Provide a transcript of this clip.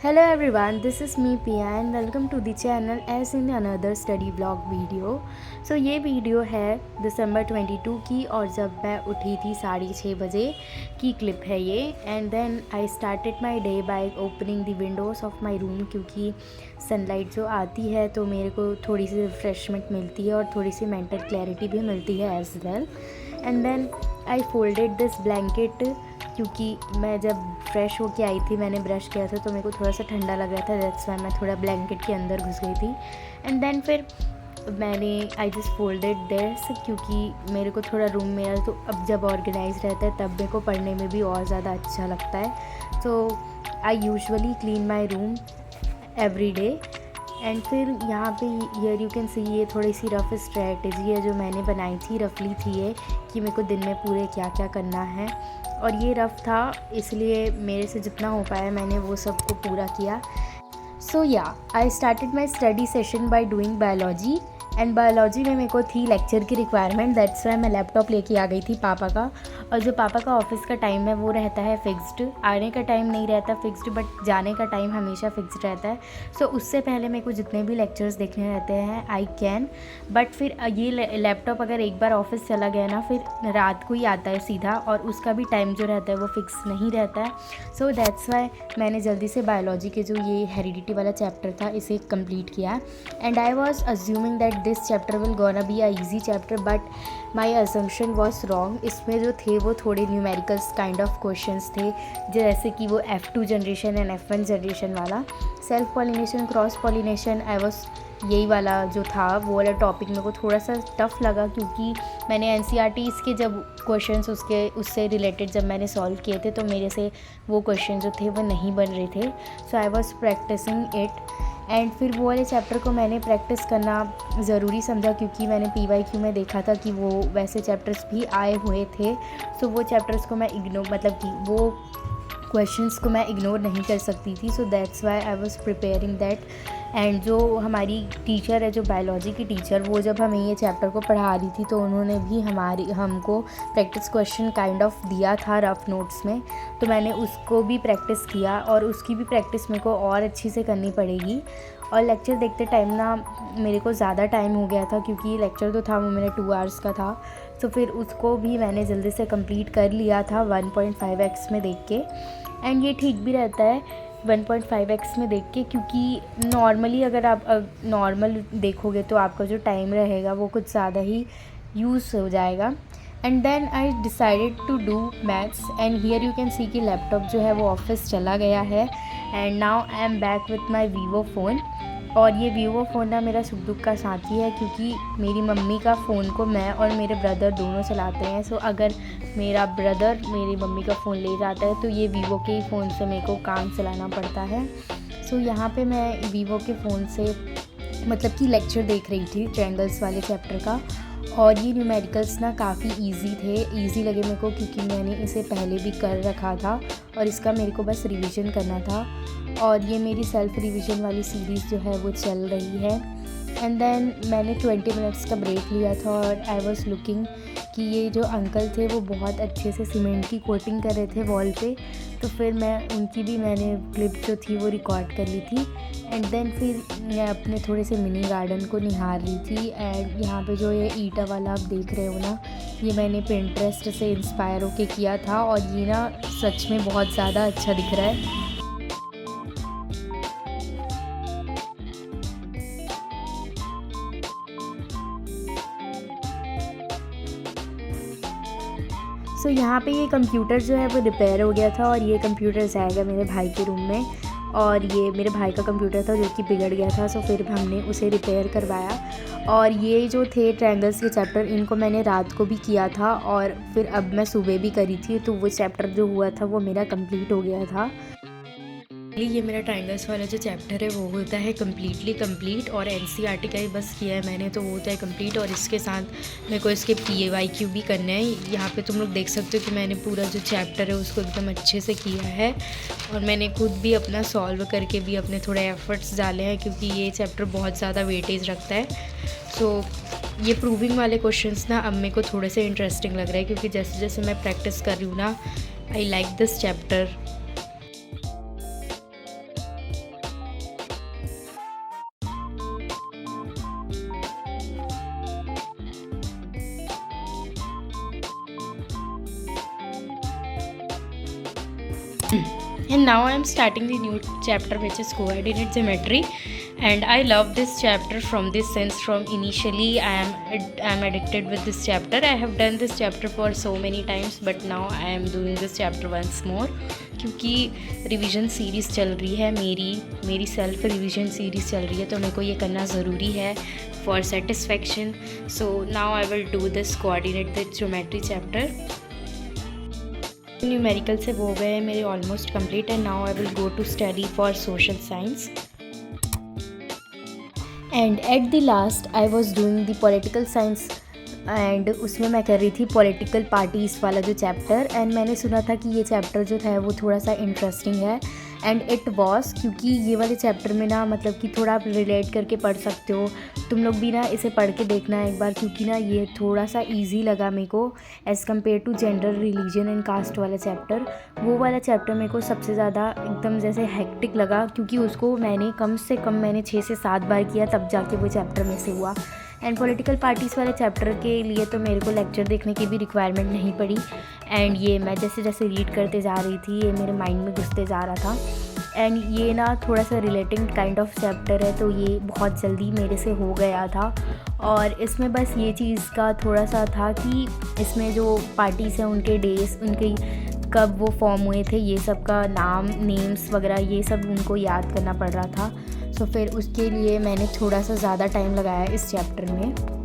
Hello everyone, this is me Pia and welcome to the channel as in another study vlog video. So ये video है दिसंबर 22 की और जब मैं उठी थी 6:30 बजे की क्लिप है ये. And then I started my day by opening the windows of my room क्योंकि सनलाइट जो आती है तो मेरे को थोड़ी सी रिफ़्रेशमेंट मिलती है और थोड़ी सी मेंटल क्लैरिटी भी मिलती है as well. And then I folded this blanket क्योंकि मैं जब फ्रेश होके आई थी मैंने ब्रश किया था तो मेरे को थोड़ा सा ठंडा लग रहा था. दैट्स वाई मैं थोड़ा ब्लैंकेट के अंदर घुस गई थी. एंड देन फिर मैंने आई जस्ट फोल्डेड दिस क्योंकि मेरे को थोड़ा रूम मेरा तो अब जब ऑर्गेनाइज रहता है तब मेरे को पढ़ने में भी और ज़्यादा अच्छा लगता है. So I usually clean my room every day. And फिर यहाँ पे हियर यू कैन सी ये थोड़ी सी रफ़ स्ट्रेटजी है जो मैंने बनाई थी. रफली थी ये कि मेरे को दिन में पूरे क्या क्या करना है और ये रफ़ था इसलिए मेरे से जितना हो पाया मैंने वो सब को पूरा किया. सो या आई started my study session by doing biology. And biology में मेरे को थी लेक्चर की रिक्वायरमेंट. दैट्स वाई मैं लैपटॉप लेके आ गई थी पापा का. और जो पापा का ऑफिस का टाइम है वो रहता है फिक्स्ड. आने का टाइम नहीं रहता फिक्स्ड बट जाने का टाइम हमेशा फिक्स्ड रहता है. सो उससे पहले मेरे को जितने भी लेक्चर्स देखने रहते हैं आई कैन. बट फिर ये लैपटॉप अगर एक बार ऑफिस चला गया ना फिर रात को ही आता है सीधा और उसका भी टाइम जो रहता है वो फिक्स नहीं रहता है. सो दैट्स वाई मैंने जल्दी से बायोलॉजी के जो ये हेरिडिटी वाला चैप्टर था इसे कंप्लीट किया. And I was assuming that this chapter will gonna be a easy chapter but my assumption was wrong. इसमें जो थे वो थोड़े न्यूमेरिकल्स काइंड ऑफ क्वेश्चंस थे जैसे कि वो F2 generation and F1 generation वाला self pollination cross pollination. I was यही वाला जो था वो वाला टॉपिक मेरे को थोड़ा सा टफ़ लगा क्योंकि मैंने NCERTs के जब क्वेश्चंस उससे रिलेटेड जब मैंने सॉल्व किए थे तो मेरे से वो क्वेश्चन जो थे वो नहीं बन रहे थे. So I was practising it. And फिर वो वाले चैप्टर को मैंने प्रैक्टिस करना ज़रूरी समझा क्योंकि मैंने PYQ में देखा था कि वो वैसे चैप्टर्स भी आए हुए थे. सो वो चैप्टर्स को मैं मतलब कि वो क्वेश्चंस को मैं इग्नोर नहीं कर सकती थी. So that's why I was preparing that. And जो हमारी टीचर है जो बायोलॉजी की टीचर वो जब हमें ये चैप्टर को पढ़ा रही थी तो उन्होंने भी हमको प्रैक्टिस क्वेश्चन काइंड ऑफ दिया था रफ नोट्स में. तो मैंने उसको भी प्रैक्टिस किया और उसकी भी प्रैक्टिस मेरे को और अच्छी से करनी पड़ेगी. और लेक्चर देखते टाइम ना मेरे को ज़्यादा टाइम हो गया था क्योंकि लेक्चर तो था वो मेरा 2 आवर्स का था. तो फिर उसको भी मैंने जल्दी से कंप्लीट कर लिया था 1.5x में देख के. एंड ये ठीक भी रहता है 1.5x में देख के क्योंकि नॉर्मली अगर आप नॉर्मल देखोगे तो आपका जो टाइम रहेगा वो कुछ ज़्यादा ही यूज़ हो जाएगा. And then I decided to do maths. And here you can see कि लैपटॉप जो है वो ऑफिस चला गया है. And now I am back with my Vivo phone. और ये वीवो फ़ोन ना मेरा सुख दुख का साथी है क्योंकि मेरी मम्मी का फ़ोन को मैं और मेरे ब्रदर दोनों चलाते हैं. सो अगर मेरा ब्रदर मेरी मम्मी का फ़ोन ले जाता है तो ये वीवो के ही फ़ोन से मेरे को काम चलाना पड़ता है. सो यहाँ पे मैं वीवो के फ़ोन से मतलब कि लेक्चर देख रही थी ट्रायंगल्स वाले चैप्टर का. और ये न्यूमेरिकल्स ना काफ़ी इजी थे. इजी लगे मेरे को क्योंकि मैंने इसे पहले भी कर रखा था और इसका मेरे को बस रिवीजन करना था. और ये मेरी सेल्फ रिवीजन वाली सीरीज़ जो है वो चल रही है. एंड देन मैंने 20 मिनट्स का ब्रेक लिया था और आई वॉज लुकिंग कि ये जो अंकल थे वो बहुत अच्छे से सीमेंट की कोटिंग कर रहे थे वॉल पे. तो फिर मैंने क्लिप जो थी वो रिकॉर्ड कर ली थी. एंड देन फिर मैं अपने थोड़े से मिनी गार्डन को निहार रही थी. एंड यहाँ पे जो ये ईटा वाला आप देख रहे हो ना ये मैंने पिंटरेस्ट से इंस्पायर होके किया था और ये ना सच में बहुत ज़्यादा अच्छा दिख रहा है. सो यहाँ पे ये कंप्यूटर जो है वो रिपेयर हो गया था और ये कंप्यूटर जाएगा मेरे भाई के रूम में. और ये मेरे भाई का कंप्यूटर था जो कि बिगड़ गया था. सो फिर हमने उसे रिपेयर करवाया. और ये जो थे ट्रायंगल्स के चैप्टर इनको मैंने रात को भी किया था और फिर अब मैं सुबह भी करी थी तो वो चैप्टर जो हुआ था वो मेरा कंप्लीट हो गया था. ये मेरा ट्रायंगल्स वाला जो चैप्टर है वो होता है कम्प्लीटली कंप्लीट. और NCERT का ही बस किया है मैंने तो वो होता है कंप्लीट. और इसके साथ मेरे को इसके PYQ भी करने हैं. यहाँ पे तुम लोग देख सकते हो कि मैंने पूरा जो चैप्टर है उसको एकदम अच्छे से किया है और मैंने खुद भी अपना सॉल्व करके भी अपने थोड़े एफर्ट्स डाले हैं क्योंकि ये चैप्टर बहुत ज़्यादा वेटेज रखता है. सो ये प्रूविंग वाले क्वेश्चंस ना अब मेरे को थोड़े से इंटरेस्टिंग लग रहा है क्योंकि जैसे जैसे मैं प्रैक्टिस कर रही हूँ ना I like this chapter. And now I am starting the new chapter, which is coordinate geometry, and I love this chapter from this sense. From initially I am addicted with this chapter. I have done this chapter for so many times, but now I am doing this chapter once more क्योंकि revision series चल रही है, मेरी self revision series चल रही है, तो मेरे को ये करना ज़रूरी है for satisfaction. So now I will do this coordinate the geometry chapter. Numerical से वो गए मेरे almost complete, and now I will go to study for social science. And at the last I was doing the political science, and उसमें मैं कर रही थी political parties वाला जो चैप्टर. एंड मैंने सुना था कि ये चैप्टर जो था वो थोड़ा सा इंटरेस्टिंग है, एंड इट वॉज, क्योंकि ये वाले चैप्टर में ना मतलब कि थोड़ा आप रिलेट करके पढ़ सकते हो. तुम लोग भी ना इसे पढ़ के देखना एक बार, क्योंकि ना ये थोड़ा सा इजी लगा मेरे को as compare to gender, religion and caste वाला चैप्टर. वो वाला चैप्टर मेरे को सबसे ज़्यादा एकदम जैसे हेक्टिक लगा, क्योंकि उसको मैंने कम से कम 6 से 7 बार किया, तब जाके वो चैप्टर में से हुआ. एंड पॉलिटिकल पार्टीज़ वाले चैप्टर के लिए तो मेरे को लेक्चर देखने की भी रिक्वायरमेंट नहीं पड़ी, एंड ये मैं जैसे जैसे रीड करते जा रही थी ये मेरे माइंड में घुसते जा रहा था. एंड ये ना थोड़ा सा रिलेटिंग काइंड ऑफ चैप्टर है, तो ये बहुत जल्दी मेरे से हो गया था. और इसमें बस ये चीज़ का थोड़ा सा था कि इसमें जो पार्टीज़ हैं उनके डेज, उनके कब वो फॉर्म हुए थे, ये सब का नेम्स वगैरह ये सब उनको याद करना पड़ रहा था. सो फिर उसके लिए मैंने थोड़ा सा ज़्यादा टाइम लगाया इस चैप्टर में.